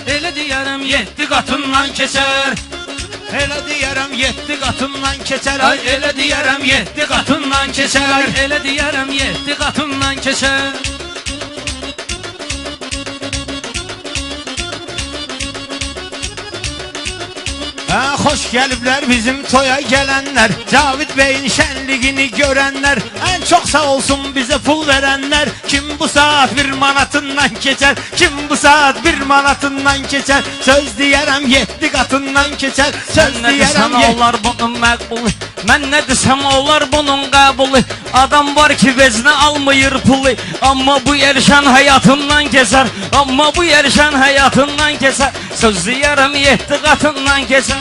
Elə deyərəm 7 qatından keçər. Elə deyərəm 7 qatından keçər. Ay elə deyərəm 7 qatından keçər. Elə deyərəm 7 qatından keçər. Xoş gəliblər bizim toya gələnlər, Cavid Beyin şənliğini görənlər. Ən çox sağ olsun bizə pul verənlər. Kim bu saat 1 manatından keçər? Kim bu saat 1 manatından keçər? Söz deyərəm 7 qatından keçər. Söz deyərəm olar bunun məqbulu. Mən nə desəm olar bunun qəbulu. Adam var ki vezinə almayır pulu. Amma bu yarışan həyatından keçər. Amma bu yarışan həyatından keçər. Söz deyərəm 7 qatından keçər.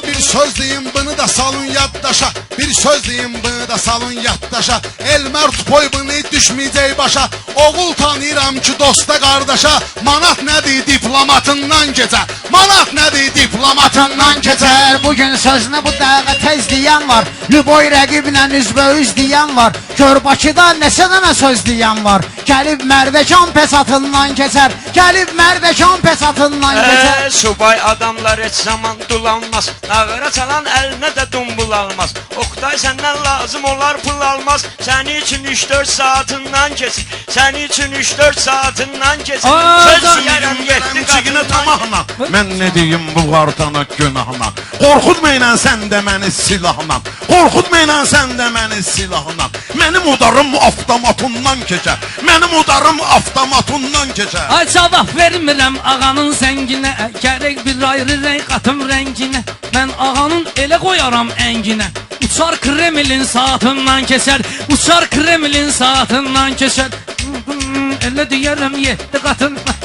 Bir söz deyim bunu da salın yaddaşa. Bir söz deyim bunu da salın yaddaşa. Elmert boy bunu düşmeyecek başa. Oğul tanıyıram ki dosta kardeşa. Manat nədir diplomatından keçər. Manat nədir diplomatından keçər. Bugün sözünü bu dəqiqə tez deyən var. Lüboy rəqiblə üzbəüz deyən var. Gör Bakıda neçə dənə söz deyən var. Gəlib Mərdəkan pesatından keçər. Gəlib Mərdəkan pesatından keçər. Subay adamlar heç zaman dulanmaz. Nağara çalan əlinə də dumbul almaz. Oktay səndən lazım olar pul almaz. Sənin üçün 3-4 saatindən keçir. Sənin üçün 3-4 saatindən keçir. Söz deyərəm 7 qatından. Mən nə deyim bu qartana günahına. Qorxutmayın sən də məni silahla. Qorxutmayın sən də məni silahla. Mənim udarım avtomatından keçər. Mənim udarım avtomatından keçər. Ay cavab vermirəm ağanın zənginə. Gərək bir ayrı rəng qatım rənginə. Mən ağanın elə qoyaram ənginə. Uçar Kremlin saatından keçər. Uçar Kremlin saatından keçər. Elə deyərəm 7 qatından.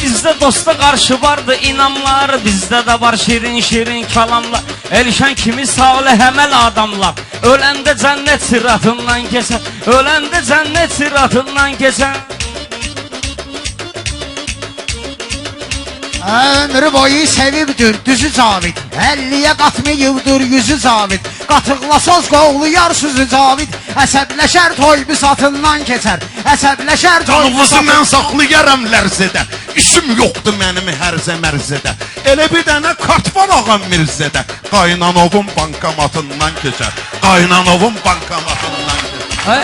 Bizdə dosta qarşı vardı inamlar. Bizdə də var şirin kalamlar. Elşən kimi salih əməl adamlar. Öləndə cənnət siratından keçər. Öləndə cənnət siratından keçər. Ömrü boyu sevibdir düzü Cavid. 50'ye qatmayıbdır yüzü Cavid. Qatıqlasoz qoğluyar sözü Cavid. Əsəbləşər toy bisatından keçər. Əsəbləşər toy Canınızı mən saxlayaram lərzədə. İşim yoxdur mənim hərzə mərzədə. Elə bir dənə kart var ağam Mirzədə. Qaynanovun bankomatından keçər. Qaynanovun bankomatından keçər.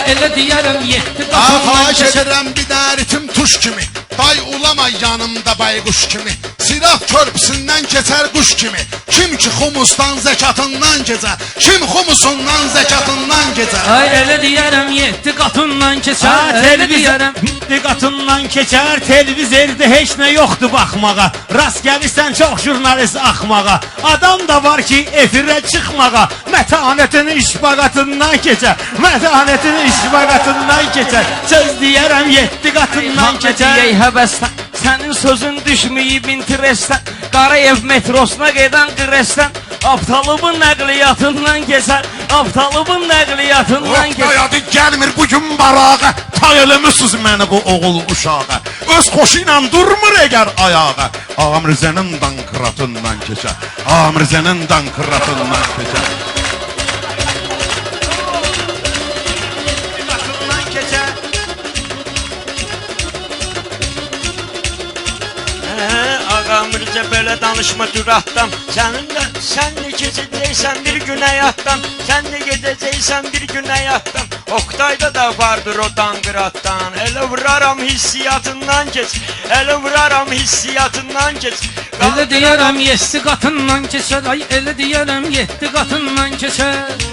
Elə deyərəm 7 qatından Xahiş keçər. edirəm bir dəritim tuş kimi. Day ulama yanımda bayquş kimi. Sirat körpüsündən keçər quş kimi. Kim ki xumusdan zəkatından keçər. Kim xumusundan zəkatından keçər. Ay elə deyərəm 7 qatından keçər. Elə deyərəm 7 qatından keçər. Televizorda heç nə yoxdur baxmağa. Rast gəlirsən çox jurnalist axmağa. Adam da var ki efirə çıxmağa. Mətanətin işbaqatından keçər. Mətanətin işbaqatından keçər. Söz deyərəm 7 qatından keçər. Həbəsdən sənin sözün düşməyib interesdən. Qarayev metrosuna gedən qresdən. Abtalımın nəqliyyatından keçər. Abtalımın nəqliyyatından keçər. Oqtayadı gəlmir bugün barağa. Tay eləmişsiniz məni bu oğul uşağa. Öz xoşu ilə durmur əgər ayağa. Ağam Rizənin dankratından keçər. Ağam Rizənin dankratından keçər. Ağamırca belə danışma düratdan. Sən də keçəcəksən bir gün həyatdan. Sən də gedəcəksən bir gün həyatdan. Oktayda da vardır o danqıratdan. Elə vuraram hissiyatından geç. Elə vuraram hissiyatından geç. Elə deyərəm 7 qatından keçər. Ay elə deyərəm 7 qatından keçər.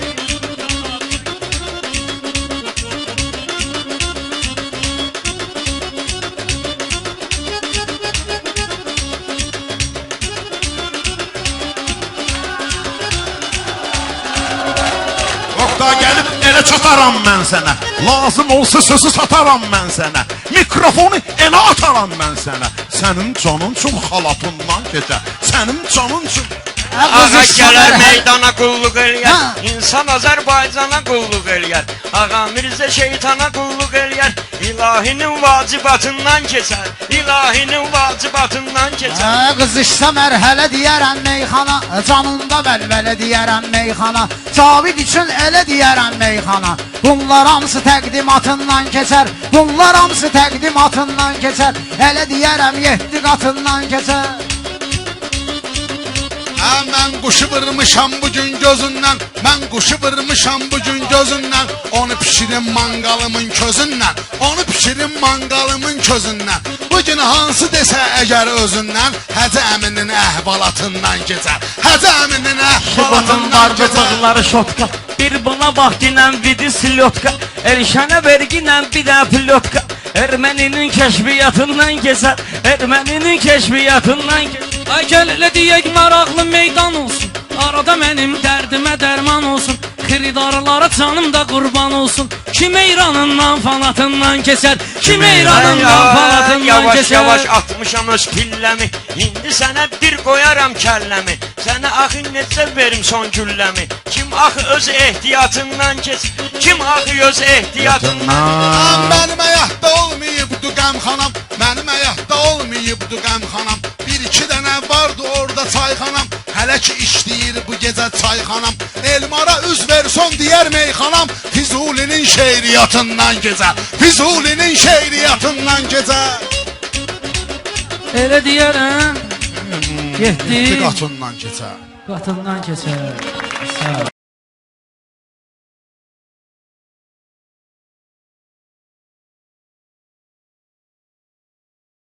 Oqtay gəlib elə çataram mən sənə. Lazım olsa sözü sataram mən sənə. Mikrofonu elə ataram mən sənə. Sənin canın üçün xalatından keçər. Sənin canın üçün Ağa qızışsa gələr mərhələ- meydana qulluq eləyər Ha. İnsan Azərbaycana qulluq eləyər Ağa Mirzə şeytana qulluq eləyər İlahinin vacibatından keçər İlahinin vacibatından keçər Qızışsa mərhələ deyərəm meyxana, canında vəlvələ deyərəm meyxana, Cavid üçün elə deyərəm meyxana. Bunlar hamısı təqdimatından keçər, bunlar hamısı təqdimatından keçər, elə deyərəm 7 qatından keçər. Mən quşu vurmuşam bugün gözündən, mən quşu vurmuşam bugün gözündən, onu pişirim mangalımın közündən, onu pişirim mangalımın közündən. Bugün hansı desə əgər özündən, Hacı əminin əhvalatından keçər, Hacı əminin Bunun əhvalatından var keçər. bıçaqları şotka. Bir buna bax dinən vidi silyotka. Erşənə verginən bir də pilyotka. Erməninin kəşfiyyatından keçər. Erməninin kəşfiyyatından keçər. Ay gəl elə deyək maraqlı meydan olsun. Arada mənim dərdimə dərman olsun. Xiridarlara canım da qurban olsun. Kim İranından fanatından keçər. Kim İranından fanatından Yavaş keçər. yavaş atmışam öz pilləmi İndi sənə bir qoyaram kəlləmi Sənə axı necə verim son gülləmi Kim axı öz ehtiyatından keç Kim axı öz ehtiyatından Mənim həyatda olmayıbdı qəmxanam, mənim həyatda olmayıbdı qəmxanam. Bir iki dənə vardı orada çayxanam, hələ ki işləyir bu gecə çayxanam. Elmara üz verson deyər meyxanam, Füzulinin şeiriyyatından gecə, Füzulinin şeiriyyatından gecə. Elə deyərəm. 7 qatından keçər. qatından keçər. Sağ ol.